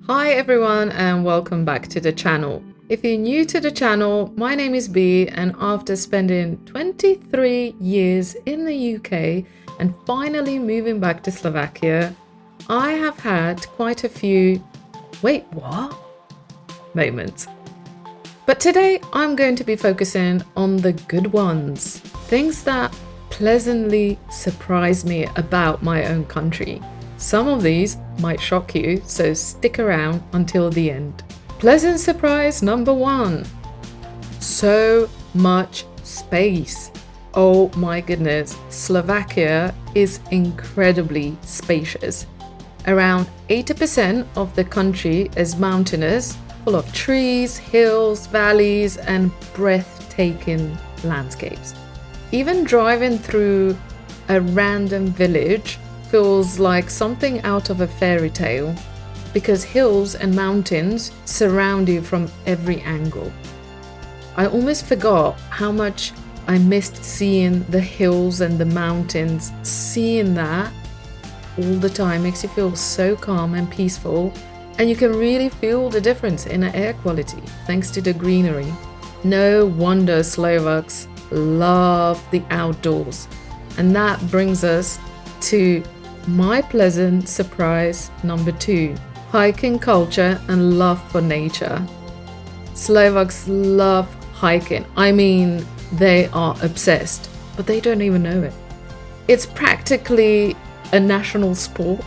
Hi everyone and welcome back to the channel. If you're new to the channel, my name is B, and after spending 23 years in the UK and finally moving back to Slovakia, I have had quite a few wait what moments. But today I'm going to be focusing on the good ones, things that pleasantly surprise me about my own country. Some of these might shock you, so stick around until the end. Pleasant surprise number 1. So much space. Oh my goodness, Slovakia is incredibly spacious. Around 80% of the country is mountainous, full of trees, hills, valleys, and breathtaking landscapes. Even driving through a random village feels like something out of a fairy tale because hills and mountains surround you from every angle. I almost forgot how much I missed seeing the hills and the mountains. Seeing that all the time makes you feel so calm and peaceful, and you can really feel the difference in the air quality thanks to the greenery. No wonder Slovaks love the outdoors, and that brings us to my pleasant surprise number 2, hiking culture and love for nature. Slovaks love hiking. I mean, they are obsessed, but they don't even know it. It's practically a national sport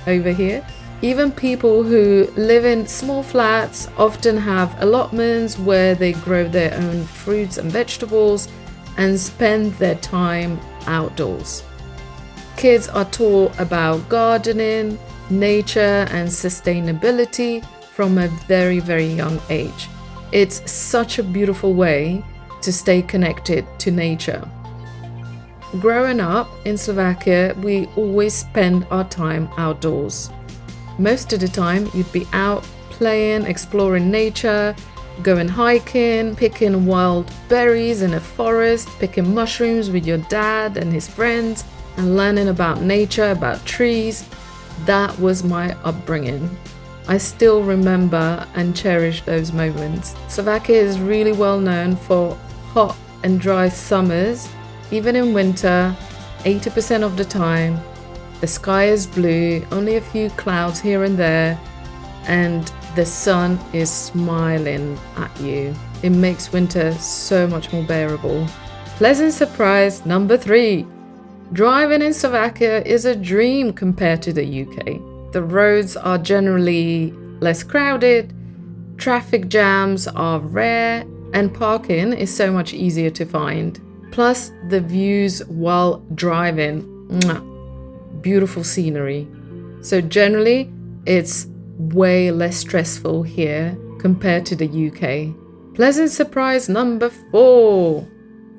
over here. Even people who live in small flats often have allotments where they grow their own fruits and vegetables and spend their time outdoors. Kids are taught about gardening, nature, and sustainability from a very, very young age. It's such a beautiful way to stay connected to nature. Growing up in Slovakia, we always spend our time outdoors. Most of the time, you'd be out playing, exploring nature, going hiking, picking wild berries in a forest, picking mushrooms with your dad and his friends, and learning about nature, about trees. That was my upbringing. I still remember and cherish those moments. Slovakia is really well known for hot and dry summers. Even in winter, 80% of the time, the sky is blue, only a few clouds here and there, and the sun is smiling at you. It makes winter so much more bearable. Pleasant surprise number 3. Driving in Slovakia is a dream compared to the UK. The roads are generally less crowded, traffic jams are rare, and parking is so much easier to find. Plus, the views while driving, beautiful scenery. So generally, it's way less stressful here compared to the UK. Pleasant surprise number 4.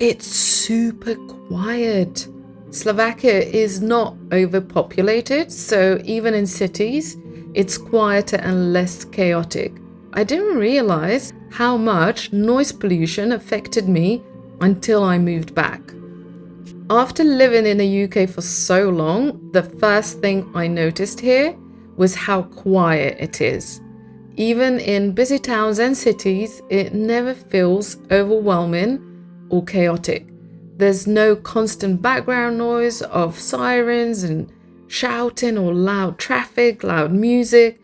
It's super quiet. Slovakia is not overpopulated, so even in cities, it's quieter and less chaotic. I didn't realize how much noise pollution affected me until I moved back. After living in the UK for so long, the first thing I noticed here was how quiet it is. Even in busy towns and cities, it never feels overwhelming or chaotic. There's no constant background noise of sirens and shouting or loud traffic, loud music.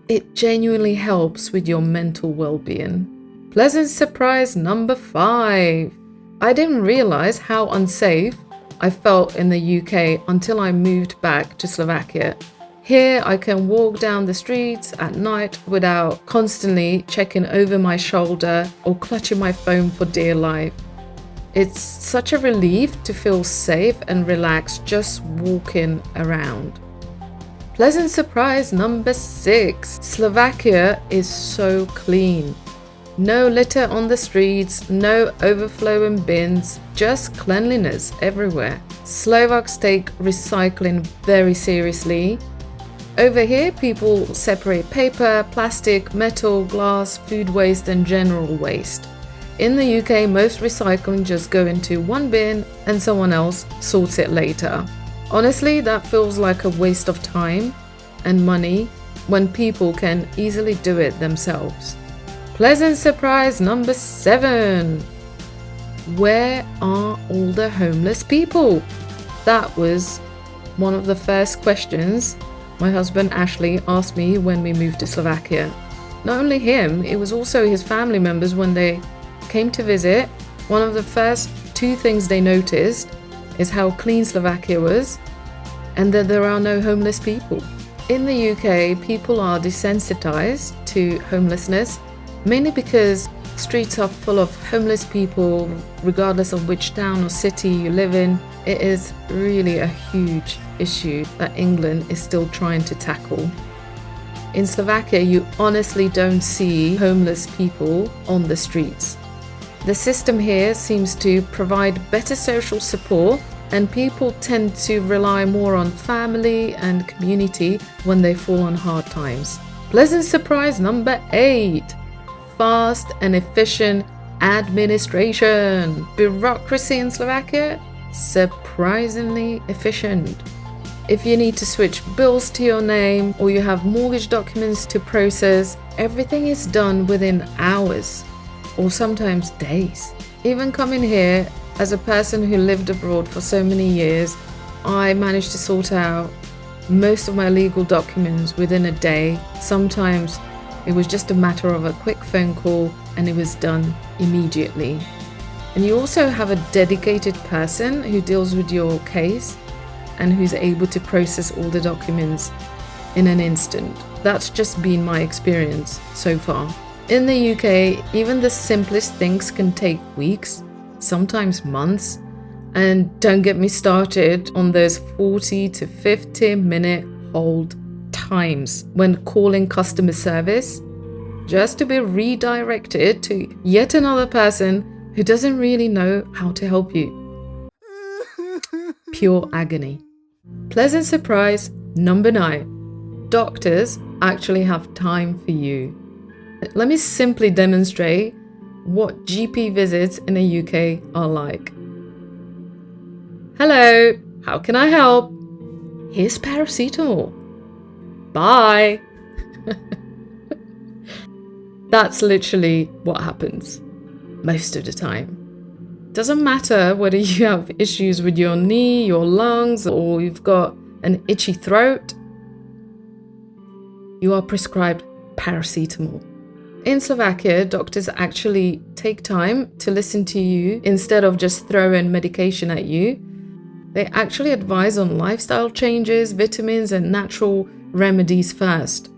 It genuinely helps with your mental well-being. Pleasant surprise number 5. I didn't realize how unsafe I felt in the UK until I moved back to Slovakia. Here I can walk down the streets at night without constantly checking over my shoulder or clutching my phone for dear life. It's such a relief to feel safe and relaxed just walking around. Pleasant surprise number 6. Slovakia is so clean. No litter on the streets, no overflowing bins, just cleanliness everywhere. Slovaks take recycling very seriously. Over here, people separate paper, plastic, metal, glass, food waste, and general waste. In the UK, most recycling just go into one bin and someone else sorts it later. Honestly, that feels like a waste of time and money when people can easily do it themselves. Pleasant surprise number 7. Where are all the homeless people? That was one of the first questions my husband Ashley asked me when we moved to Slovakia. Not only him, it was also his family members when they came to visit. One of the first 2 things they noticed is how clean Slovakia was and that there are no homeless people. In the UK, people are desensitized to homelessness, mainly because streets are full of homeless people, regardless of which town or city you live in. It is really a huge issue that England is still trying to tackle. In Slovakia, you honestly don't see homeless people on the streets. The system here seems to provide better social support, and people tend to rely more on family and community when they fall on hard times. Pleasant surprise number 8. Fast and efficient administration. Bureaucracy in Slovakia, surprisingly efficient. If you need to switch bills to your name or you have mortgage documents to process, everything is done within hours or sometimes days. Even coming here, as a person who lived abroad for so many years, I managed to sort out most of my legal documents within a day. Sometimes it was just a matter of a quick phone call and it was done immediately. And you also have a dedicated person who deals with your case and who's able to process all the documents in an instant. That's just been my experience so far. In the UK, even the simplest things can take weeks, sometimes months. And don't get me started on those 40 to 50 minute hold times when calling customer service just to be redirected to yet another person who doesn't really know how to help you. Pure agony. Pleasant surprise number 9. Doctors actually have time for you. Let me simply demonstrate what GP visits in the UK are like. Hello, how can I help? Here's paracetamol. Bye. That's literally what happens most of the time. Doesn't matter whether you have issues with your knee, your lungs, or you've got an itchy throat. You are prescribed paracetamol. In Slovakia, doctors actually take time to listen to you instead of just throwing medication at you. They actually advise on lifestyle changes, vitamins, and natural remedies first.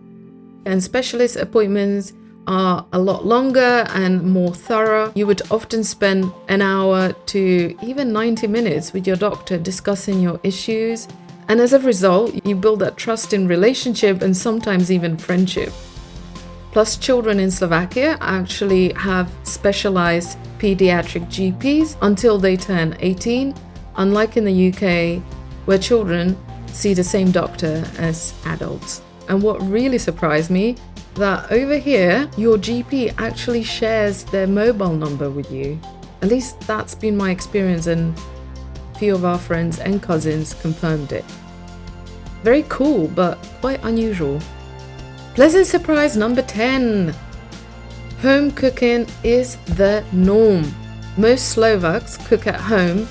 And specialist appointments are a lot longer and more thorough. You would often spend an hour to even 90 minutes with your doctor discussing your issues. And as a result, you build that trust in relationship and sometimes even friendship. Plus, children in Slovakia actually have specialized pediatric GPs until they turn 18, unlike in the UK, where children see the same doctor as adults. And what really surprised me, that over here, your GP actually shares their mobile number with you. At least that's been my experience, and a few of our friends and cousins confirmed it. Very cool, but quite unusual. Pleasant surprise number 10. Home cooking is the norm. Most Slovaks cook at home,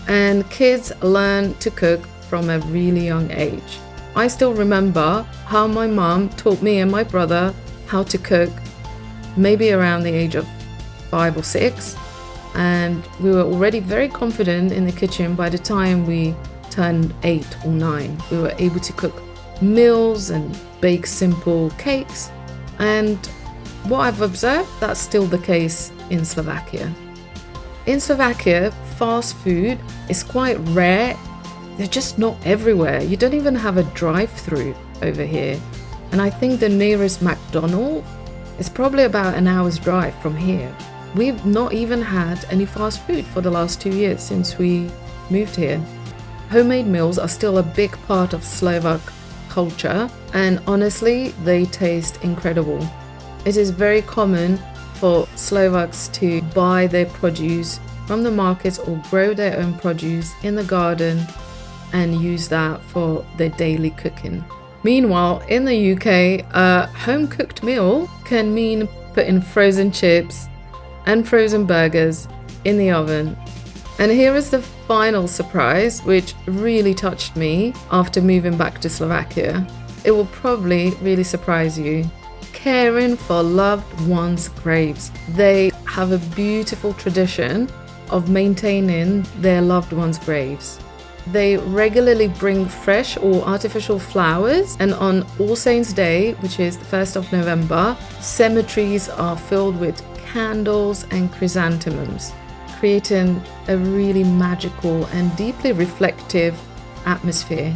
and kids learn to cook from a really young age. I still remember how my mom taught me and my brother how to cook, maybe around the age of 5 or 6. And we were already very confident in the kitchen by the time we turned 8 or 9. We were able to cook meals and bake simple cakes. And what I've observed, that's still the case in Slovakia. In Slovakia, fast food is quite rare. They're just not everywhere. You don't even have a drive-through over here. And I think the nearest McDonald's is probably about an hour's drive from here. We've not even had any fast food for the last 2 years since we moved here. Homemade meals are still a big part of Slovak culture, and honestly, they taste incredible. It is very common for Slovaks to buy their produce from the markets or grow their own produce in the garden and use that for their daily cooking. Meanwhile, in the UK, a home-cooked meal can mean putting frozen chips and frozen burgers in the oven. And here is the final surprise, which really touched me after moving back to Slovakia. It will probably really surprise you. Caring for loved ones' graves. They have a beautiful tradition of maintaining their loved ones' graves. They regularly bring fresh or artificial flowers, and on All Saints' Day, which is the 1st of November, cemeteries are filled with candles and chrysanthemums, creating a really magical and deeply reflective atmosphere.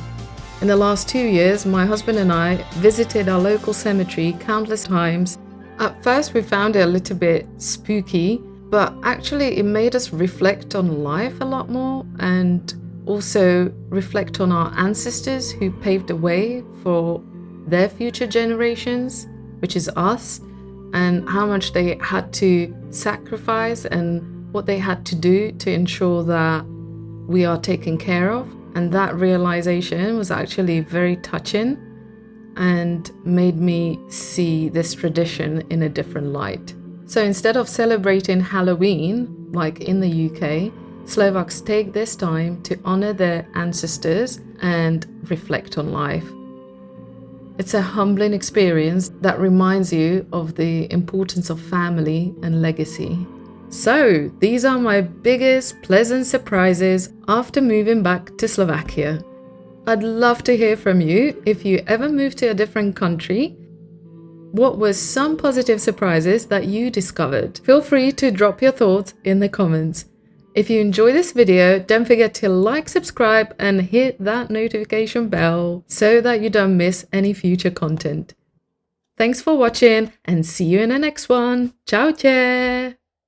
In the last 2 years, my husband and I visited our local cemetery countless times. At first, we found it a little bit spooky, but actually it made us reflect on life a lot more and also reflect on our ancestors who paved the way for their future generations, which is us, and how much they had to sacrifice and what they had to do to ensure that we are taken care of. And that realization was actually very touching and made me see this tradition in a different light. So instead of celebrating Halloween, like in the UK, Slovaks take this time to honor their ancestors and reflect on life. It's a humbling experience that reminds you of the importance of family and legacy. So, these are my biggest pleasant surprises after moving back to Slovakia. I'd love to hear from you if you ever moved to a different country. What were some positive surprises that you discovered? Feel free to drop your thoughts in the comments. If you enjoy this video, don't forget to like, subscribe, and hit that notification bell so that you don't miss any future content. Thanks for watching and see you in the next one. Ciao, ciao!